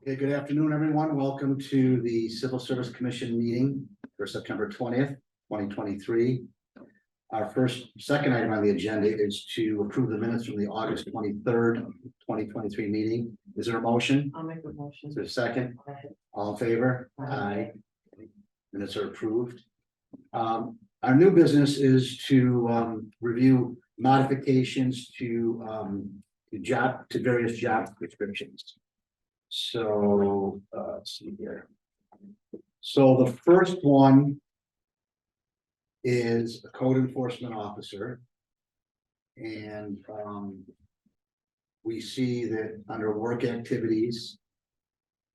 Okay, good afternoon, everyone. Welcome to the Civil Service Commission meeting for September 20th, 2023. Our second item on the agenda is to approve the minutes from the August 23rd, 2023 meeting. Is there a motion? I'll make a motion. Is there a second? All in favor? Aye. Minutes are approved. Our new business is to review modifications to various job descriptions. So, let's see here. So the first one is a code enforcement officer. And we see that under work activities,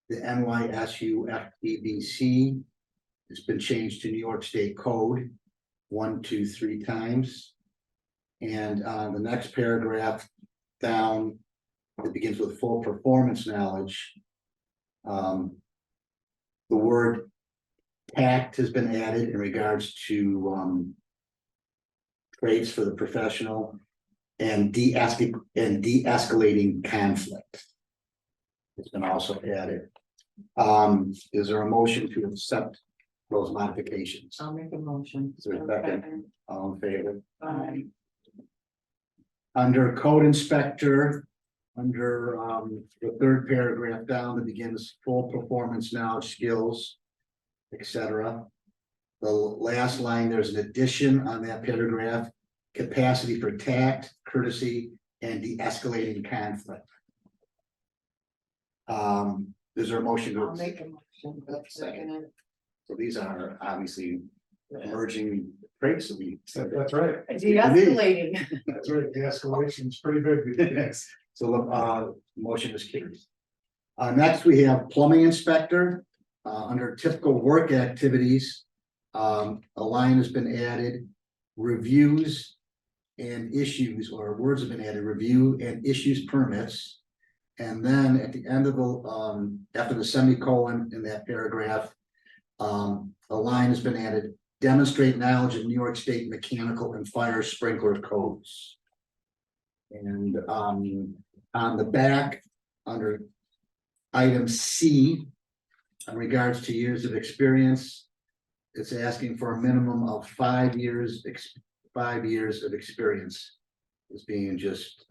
the NYSU FTBC has been changed to New York State Code 1, 2, 3 times. And the next paragraph down, it begins with full performance knowledge. The word tact has been added in regards to traits for the professional and de-escalating conflict. It's been also added. Is there a motion to accept those modifications? I'll make a motion. Is there a second? All in favor? Aye. Under code inspector, under the third paragraph down that begins full performance knowledge, skills, etc. The last line, there's an addition on that paragraph, capacity for tact, courtesy, and de-escalating conflict. Is there a motion? I'll make a motion. Second. So these are obviously emerging traits that we. That's right. De-escalating. That's right. The escalation is pretty big. Yes. So the motion is carried. Next, we have plumbing inspector. Under typical work activities, a line has been added, reviews and issues, or words have been added, review and issues permits. And then at the end of the, after the semicolon in that paragraph, a line has been added, demonstrate knowledge of New York State mechanical and fire sprinkler codes. And on the back, under item C, in regards to years of experience, it's asking for a minimum of 5 years, 5 years of experience. Is being just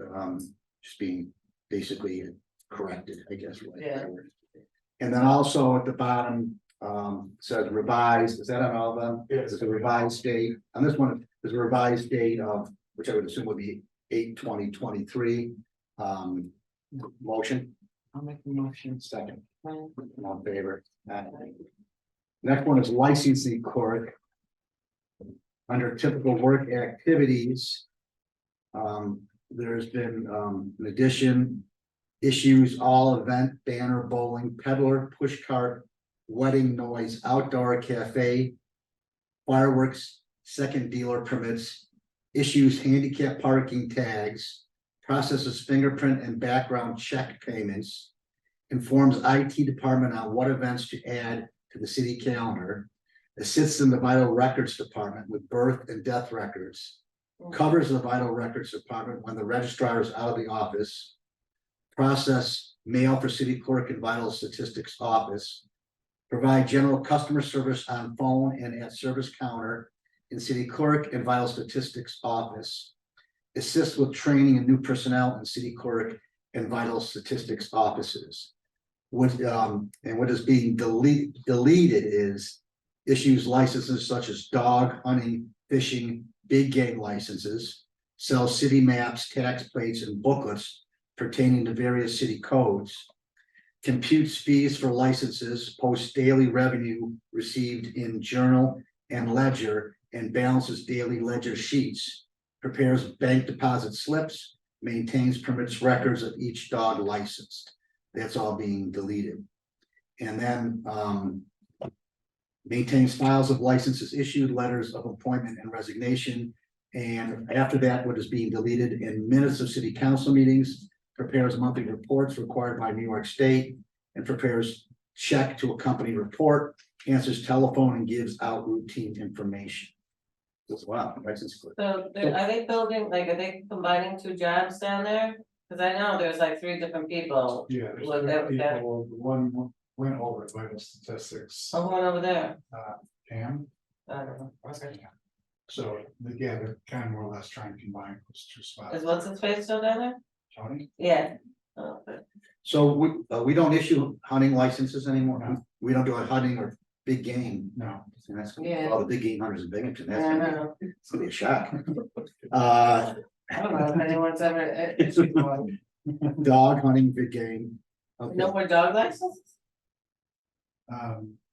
being basically corrected, I guess. Yeah. And then also at the bottom, says revised. Is that on all of them? Yes. It's a revised date. On this one, there's a revised date of, which I would assume would be 8/20/23. Motion, I'll make a motion. second, Aye. all in favor. Aye. Next one is licensing clerk. Under typical work activities, there's been an addition, issues all event, banner, bowling, peddler, push cart, wedding noise, outdoor cafe, fireworks, second dealer permits, issues handicap parking tags, processes fingerprint and background check payments, informs IT department on what events to add to the city calendar, assists in the vital records department with birth and death records, covers the vital records department when the registrar is out of the office, process mail for city clerk and vital statistics office, provide general customer service on phone and at service counter in city clerk and vital statistics office, assist with training and new personnel in city clerk and vital statistics offices. What is being deleted is issues licenses such as dog, hunting, fishing, big game licenses, sell city maps, tax plates, and booklets pertaining to various city codes, computes fees for licenses, posts daily revenue received in journal and ledger, and balances daily ledger sheets, prepares bank deposit slips, maintains permits records of each dog licensed. That's all being deleted. And then maintains files of licenses issued, letters of appointment and resignation. And after that, what is being deleted in minutes of city council meetings, prepares monthly reports required by New York State, and prepares check to accompany report, answers telephone, and gives out routine information. Wow, license clerk. So are they building, like, are they combining two jobs down there? Cause I know there's like 3 different people. Yeah, there's Look, that was that. people, the one went over vital statistics, Someone over there. Pam. I don't know. Okay. So, yeah, they're kind of more or less trying to combine those two spots. Is what's his face still down there? Tony? Yeah. Oh, okay. So we don't issue hunting licenses anymore. No. We don't do a hunting or big game. No, And that's Yeah. all the big game hunters in Binghamton. Yeah, That's I gonna know. be, it's gonna be a shock. I don't know if anyone's ever. issued one. Dog hunting, big game. Okay, No more dog licenses?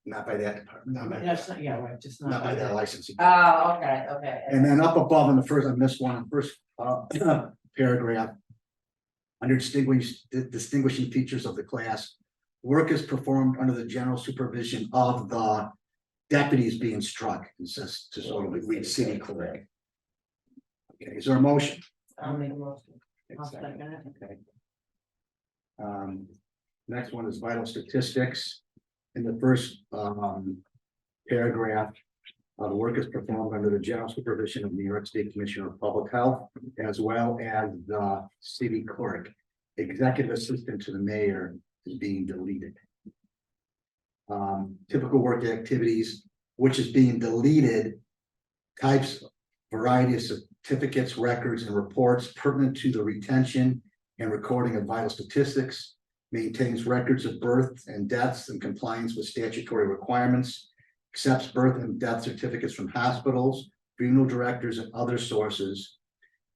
not by that department, no, Yeah, it's not, yeah, right, just not by not. that licensing. Oh, okay. And then up above on the first, I missed one, first paragraph. Under distinguishing features of the class, work is performed under the general supervision of the deputies being struck. It says to sort of read city clerk. Okay, is there a motion? I'll make a motion. I'll second it. Okay. Next one is vital statistics. In the first paragraph, the work is performed under the general supervision of New York State Commissioner of Public Health, as well as the city clerk. Executive assistant to the mayor is being deleted. Typical work activities, which is being deleted, types, variety of certificates, records, and reports pertinent to the retention and recording of vital statistics, maintains records of births and deaths in compliance with statutory requirements, accepts birth and death certificates from hospitals, funeral directors, and other sources,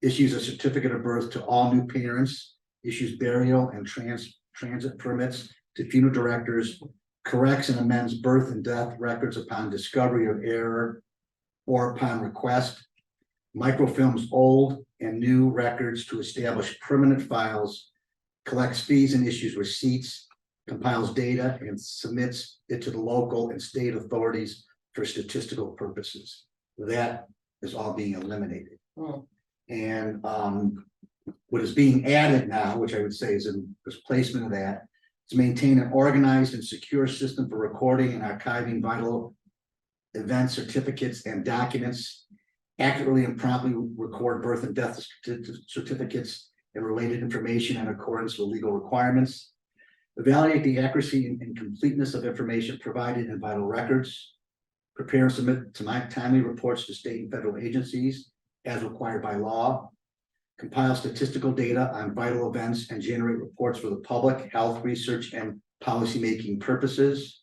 issues a certificate of birth to all new parents, issues burial and transit permits to funeral directors, corrects and amends birth and death records upon discovery of error or upon request, microfilms old and new records to establish permanent files, collects fees and issues receipts, compiles data and submits it to the local and state authorities for statistical purposes. That is all being eliminated. Hmm. And what is being added now, which I would say is in replacement of that, is maintain an organized and secure system for recording and archiving vital event certificates and documents, accurately and promptly record birth and death certificates and related information in accordance with legal requirements, evaluate the accuracy and completeness of information provided in vital records, prepare and submit timely reports to state and federal agencies as required by law, compile statistical data on vital events and generate reports for the public, health, research, and policymaking purposes,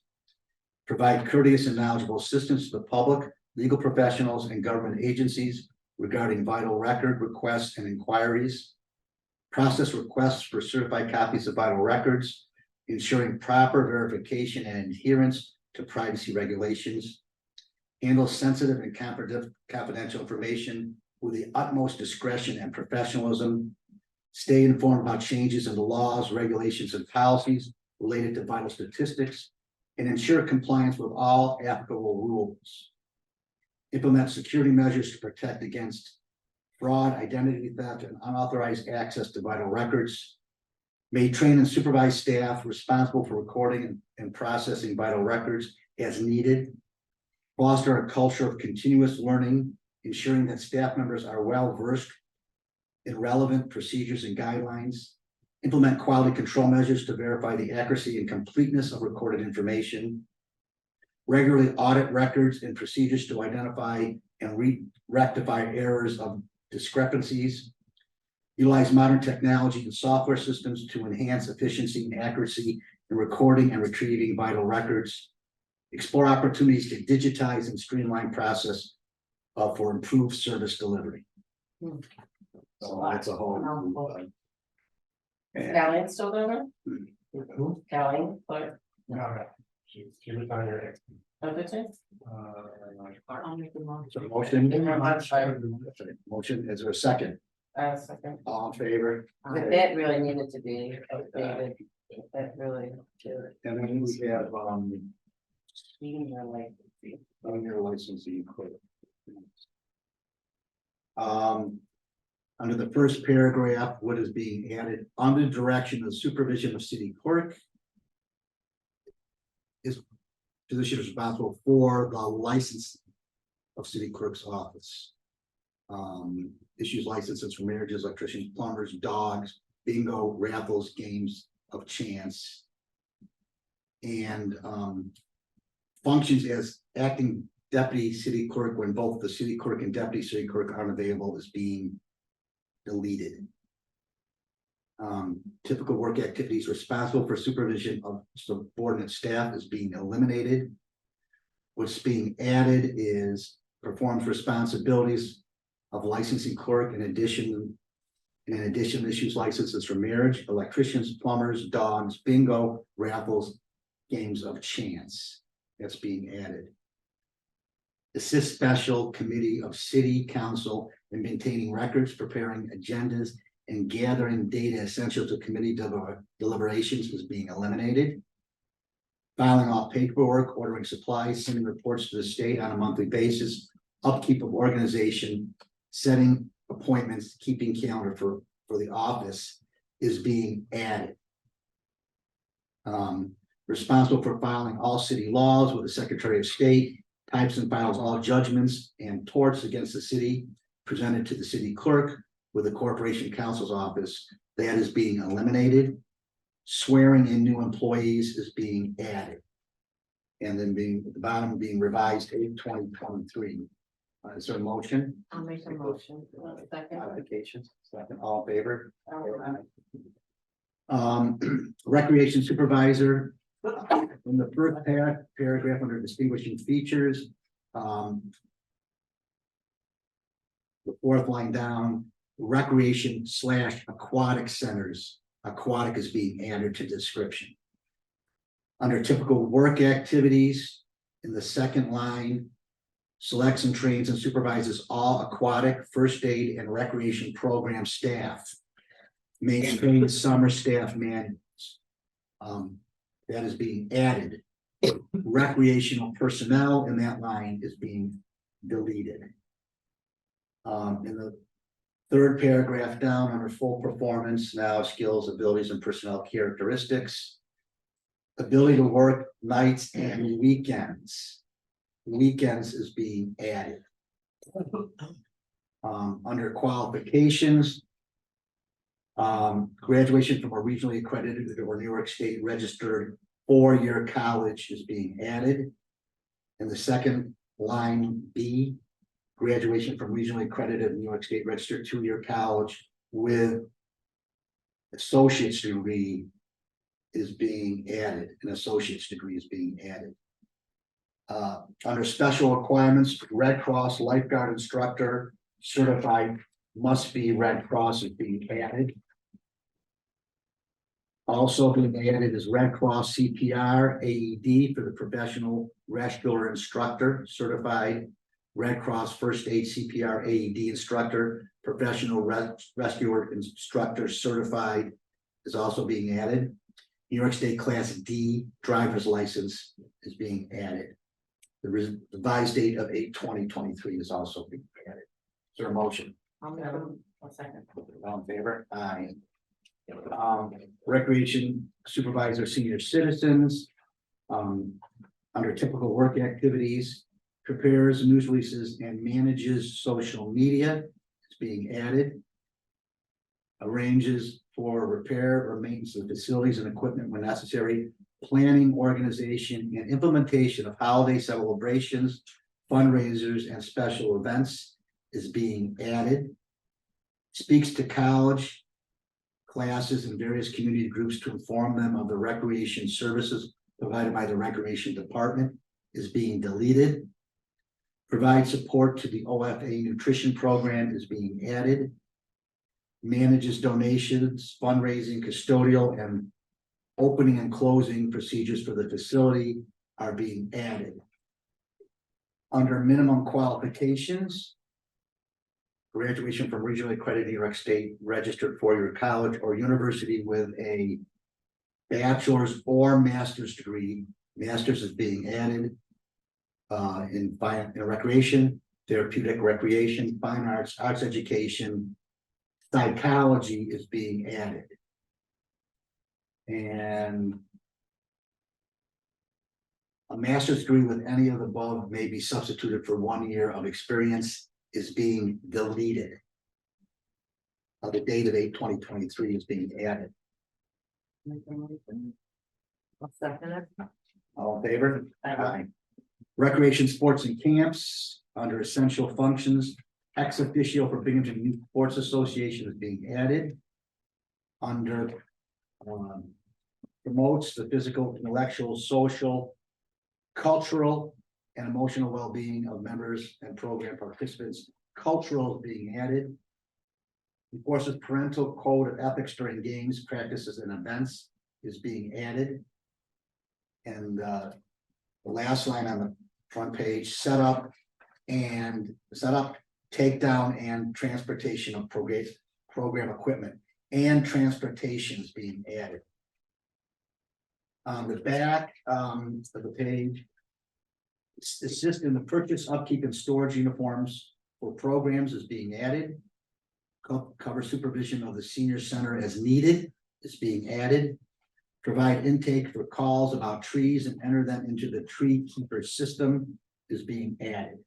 provide courteous and knowledgeable assistance to the public, legal professionals, and government agencies regarding vital record requests and inquiries, process requests for certified copies of vital records, ensuring proper verification and adherence to privacy regulations, handle sensitive and confidential information with the utmost discretion and professionalism, stay informed about changes in the laws, regulations, and policies related to vital statistics, and ensure compliance with all applicable rules. Implement security measures to protect against fraud, identity theft, and unauthorized access to vital records. May train and supervise staff responsible for recording and processing vital records as needed. Foster a culture of continuous learning, ensuring that staff members are well versed in relevant procedures and guidelines. Implement quality control measures to verify the accuracy and completeness of recorded information. Regularly audit records and procedures to identify and rectify errors of discrepancies. Utilize modern technology and software systems to enhance efficiency and accuracy in recording and retrieving vital records. Explore opportunities to digitize and streamline process for improved service delivery. Hmm. So that's a whole. And Callie still there? Who? Callie, clerk, No, she retired. of the two? I'll make the motion. so motion, I'm sorry. motion, is there a second? Second. All in favor? That really needed to be updated. That really. And then we have, Speaking your like. on your licensing clerk. Under the first paragraph, what is being added, under direction of supervision of city clerk. Is position responsible for the license of city clerk's office. Issues licenses for marriages, electricians, plumbers, dogs, bingo, raffles, games of chance. And functions as acting deputy city clerk when both the city clerk and deputy city clerk aren't available is being deleted. Typical work activities responsible for supervision of subordinate staff is being eliminated. What's being added is performs responsibilities of licensing clerk in addition issues licenses for marriage, electricians, plumbers, dogs, bingo, raffles, games of chance. That's being added. Assist special committee of city council in maintaining records, preparing agendas, and gathering data essential to committee deliberations is being eliminated. Filing all paperwork, ordering supplies, sending reports to the state on a monthly basis, upkeep of organization, setting appointments, keeping calendar for the office is being added. Responsible for filing all city laws with the Secretary of State, types and files all judgments and torts against the city presented to the city clerk with the corporation counsel's office. That is being eliminated. Swearing in new employees is being added. And then being at the bottom being revised 8/2023. Is there a motion? I'll make a motion. Second. Modifications, second, all in favor? Recreation supervisor. In the first paragraph under distinguishing features. The fourth line down, recreation / aquatic centers. Aquatic is being added to description. Under typical work activities, in the second line, selects and trains and supervises all aquatic, first aid, and recreation program staff. Maintains summer staff manuals. That is being added. Recreational personnel in that line is being deleted. In the third paragraph down under full performance, now skills, abilities, and personnel characteristics. Ability to work nights and weekends. Weekends is being added. Under qualifications. Graduation from a regionally accredited or New York State registered 4-year college is being added. In the second line B, graduation from regionally accredited New York State registered 2-year college with associate's degree is being added. An associate's degree is being added. Under special requirements, Red Cross lifeguard instructor certified must be Red Cross is being added. Also being added is Red Cross CPR AED for the professional rescuer instructor, certified Red Cross first aid CPR AED instructor, professional rescuer instructor certified is also being added. New York State Class D driver's license is being added. The revised date of 8/2023 is also being added. Is there a motion? I'll make a second. All in favor? Aye. Recreation supervisor, senior citizens. Under typical work activities, prepares news releases and manages social media. It's being added. Arranges for repair or maintenance of facilities and equipment when necessary. Planning, organization, and implementation of holiday celebrations, fundraisers, and special events is being added. Speaks to college classes and various community groups to inform them of the recreation services provided by the recreation department is being deleted. Provide support to the OFA nutrition program is being added. Manages donations, fundraising, custodial, and opening and closing procedures for the facility are being added. Under minimum qualifications, graduation from regionally accredited New York State registered 4-year college or university with a bachelor's or master's degree. Master's is being added. In recreation, therapeutic recreation, fine arts, arts education, psychology is being added. And a master's degree with any of the above may be substituted for 1 year of experience is being deleted. the date of 8/2023 is being added. Make a motion. I'll second it. All in favor? Aye. Recreation, sports and camps, under essential functions, ex officio for Binghamton Youth Sports Association is being added. Under promotes the physical, intellectual, social, cultural, and emotional well-being of members and program participants. Cultural is being added. Enforces parental code of ethics during games, practices, and events is being added. And the last line on the front page, set up, takedown, and transportation of program equipment and transportation is being added. On the back of the page, assist in the purchase, upkeep, and storage uniforms for programs is being added. Cover supervision of the senior center as needed is being added. Provide intake for calls about trees and enter them into the tree keeper system is being added.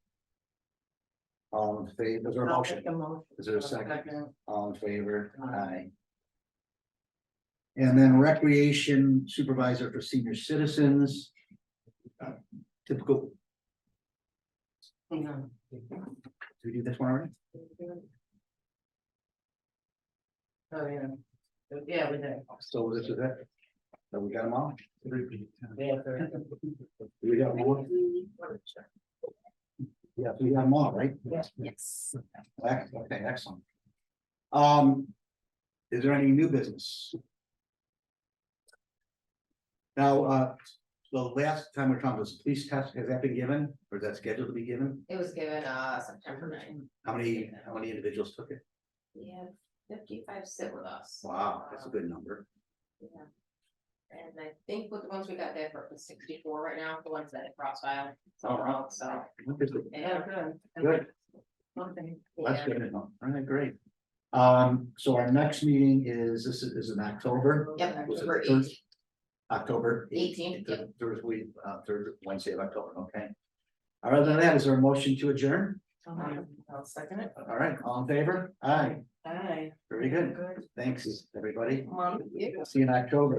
All in favor, is there a I'll motion? make a motion. Is there a second? Second. All in favor? Aye. Aye. And then recreation supervisor for senior citizens. Typical, No. did we do this one already? Oh, yeah. Yeah, we did. So this is it? So we got them all? Repeat. Yeah. We got them all? Yeah, we got them all, right? Yes. Okay, excellent. Is there any new business? Now, the last time we talked was the police test, has that been given, or is that scheduled to be given? It was given September 9th. How many individuals took it? We have 55 sit with us. Wow, that's a good number. Yeah. And I think with the ones we got there for 64 right now, the ones that cross-file. Oh. So. Yeah, good. Good. Okay. That's Yeah. good to know. All right, great. So our next meeting is in October. Yep, Was it October third? 8th. October 18th, yep. Third week, third Wednesday of October, okay. All right, other than that, is there a motion to adjourn? I'll second it. All right, all in favor? Aye, Aye. very good. Good. Thanks, everybody. Mom, you. See you in October.